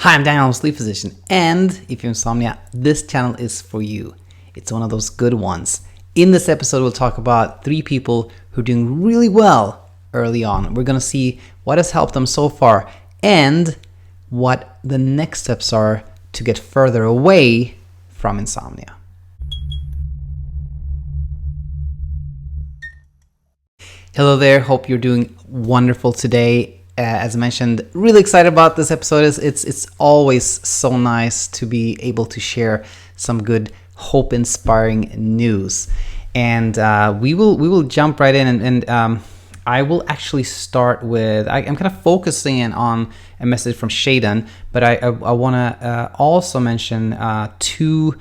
Hi, I'm Daniel, I'm a sleep physician, and if you're insomnia, this channel is for you. It's one of those good ones. In this episode, we'll talk about 3 people who are doing really well early on. We're going to see what has helped them so far and what the next steps are to get further away from insomnia. Hello there, hope you're doing wonderful today. As I mentioned, really excited about this episode. It's always so nice to be able to share some good hope-inspiring news. And we will jump right in and I will actually start with, I'm kind of focusing in on a message from Shaden, but I want to also mention 2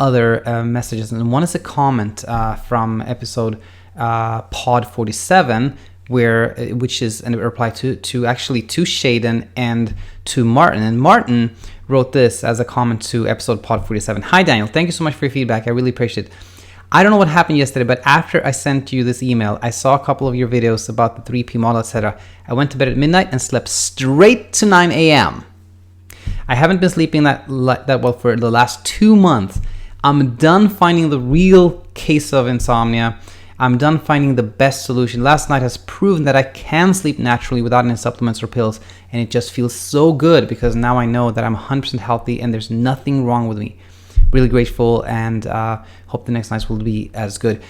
other messages. And one is a comment from episode Pod 47, which is a reply to Shaden and to Martin. And Martin wrote this as a comment to episode Pod 47. Hi Daniel, thank you so much for your feedback. I really appreciate it. I don't know what happened yesterday, but after I sent you this email, I saw a couple of your videos about the 3P model, etc. I went to bed at midnight and slept straight to 9 a.m. I haven't been sleeping that well for the last 2 months. I'm done finding the real case of insomnia. I'm done finding the best solution. Last night has proven that I can sleep naturally without any supplements or pills, and it just feels so good because now I know that I'm 100% healthy and there's nothing wrong with me. Really grateful and hope the next nights will be as good.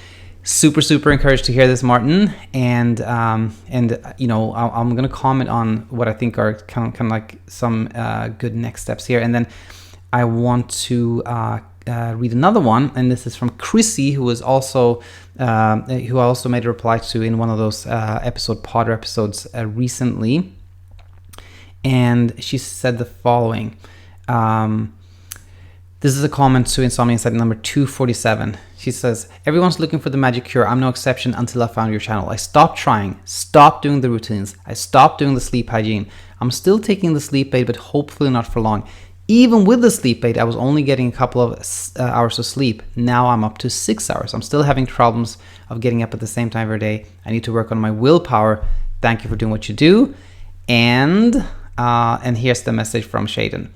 Super encouraged to hear this, Martin. And you know, I'm gonna comment on what I think are kind of like some good next steps here, and then I want to read another one, and this is from Chrissy, who also made a reply to in one of those Podder episodes recently, and she said the following. This is a comment to Insomnia Insight number 247. She says, everyone's looking for the magic cure. I'm no exception until I found your channel. I stopped trying, stopped doing the routines. I stopped doing the sleep hygiene. I'm still taking the sleep aid, but hopefully not for long. Even with the sleep aid, I was only getting a couple of hours of sleep. Now I'm up to 6 hours. I'm still having problems of getting up at the same time every day. I need to work on my willpower. Thank you for doing what you do. And here's the message from Shaden.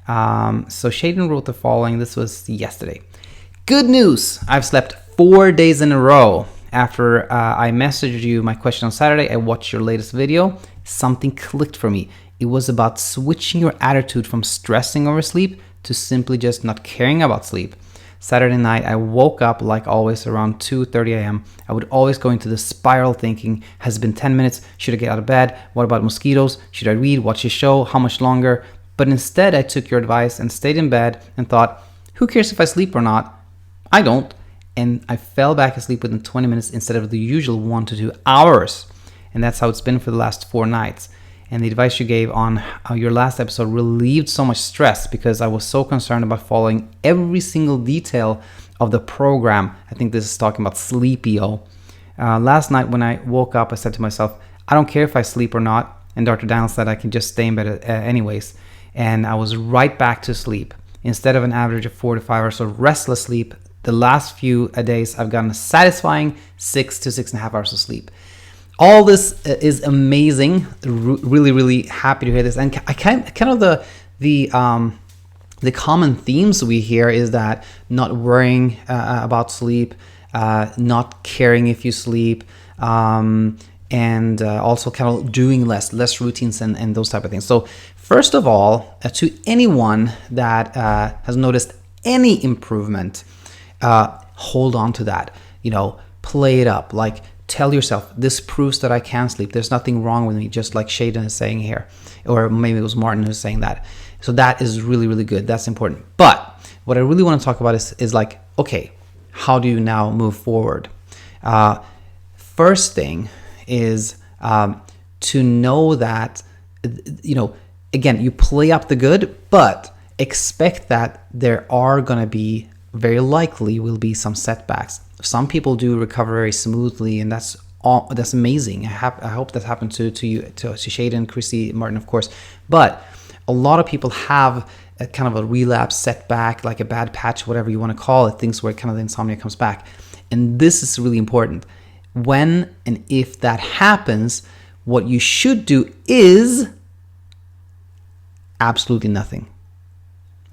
So Shaden wrote the following. This was yesterday. Good news. I've slept 4 days in a row. After I messaged you my question on Saturday, I watched your latest video. Something clicked for me. It was about switching your attitude from stressing over sleep to simply just not caring about sleep. Saturday night, I woke up like always around 2:30 a.m. I would always go into the spiral thinking, has it been 10 minutes? Should I get out of bed? What about mosquitoes? Should I read, watch a show? How much longer? But instead, I took your advice and stayed in bed and thought, who cares if I sleep or not? I don't. And I fell back asleep within 20 minutes instead of the usual 1 to 2 hours. And that's how it's been for the last 4 nights. And the advice you gave on your last episode relieved so much stress because I was so concerned about following every single detail of the program. I think this is talking about Sleepio. Last night when I woke up, I said to myself, I don't care if I sleep or not. And Dr. Daniel said I can just stay in bed anyways. And I was right back to sleep. Instead of an average of 4 to 5 hours of restless sleep, the last few days I've gotten a satisfying 6 to 6.5 hours of sleep. All this is amazing. Really happy to hear this. And I kind of the common themes we hear is that not worrying about sleep, not caring if you sleep, and also kind of doing less routines and those type of things. So first of all, to anyone that has noticed any improvement, hold on to that. You know, play it up. Like, tell yourself, this proves that I can sleep. There's nothing wrong with me, just like Shaden is saying here. Or maybe it was Martin who's saying that. So that is really good. That's important. But what I really want to talk about is like, okay, how do you now move forward? First thing is to know that, you know, again, you play up the good, but expect that there are going to be, very likely will be some setbacks. Some people do recover very smoothly, and that's amazing. I hope that happened to you, to Shaden, Chrissy, Martin, of course. But a lot of people have a kind of a relapse, setback, like a bad patch, whatever you want to call it, things where kind of the insomnia comes back. And this is really important. When and if that happens, what you should do is Absolutely nothing.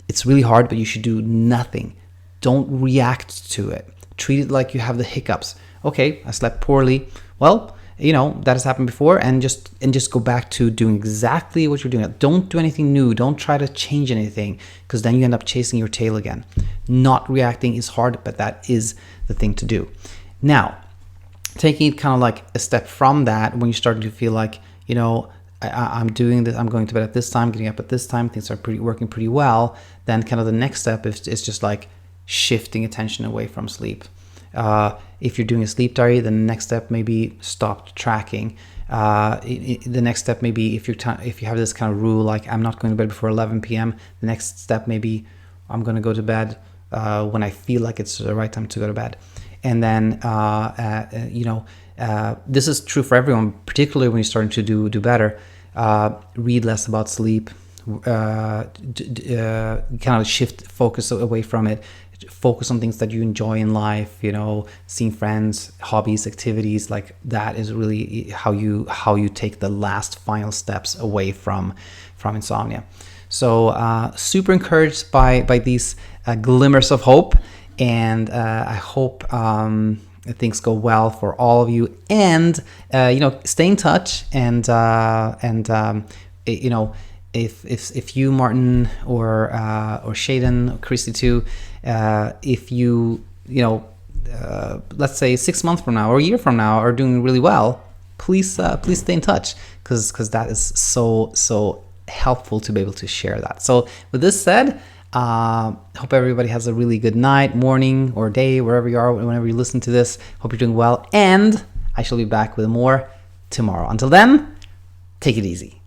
It's really hard, but you should do nothing. Don't react to it. Treat it like you have the hiccups. Okay, I slept poorly. Well, that has happened before, and just go back to doing exactly what you're doing. Don't do anything new. Don't try to change anything, because then you end up chasing your tail again. Not reacting is hard, but that is the thing to do. Now, taking it kind of like a step from that, when you start to feel like, I'm doing this, I'm going to bed at this time, getting up at this time, things are working pretty well, then kind of the next step is just like shifting attention away from sleep. If you're doing a sleep diary, then the next step may be stop tracking. The next step may be, if you have this kind of rule, like I'm not going to bed before 11 p.m., the next step may be I'm going to go to bed when I feel like it's the right time to go to bed. And then, this is true for everyone, particularly when you're starting to do better. Read less about sleep, kind of shift focus away from it. Focus on things that you enjoy in life, seeing friends, hobbies, activities. Like that is really how you take the last final steps away from insomnia. So super encouraged by these glimmers of hope, and I hope things go well for all of you, and stay in touch, and if you, Martin, or Shaden, or Christy too, if you let's say 6 months from now or a year from now are doing really well, please stay in touch, because that is so helpful to be able to share that. So with this said, hope everybody has a really good night, morning, or day, wherever you are, whenever you listen to this. Hope you're doing well, and I shall be back with more tomorrow. Until then, take it easy.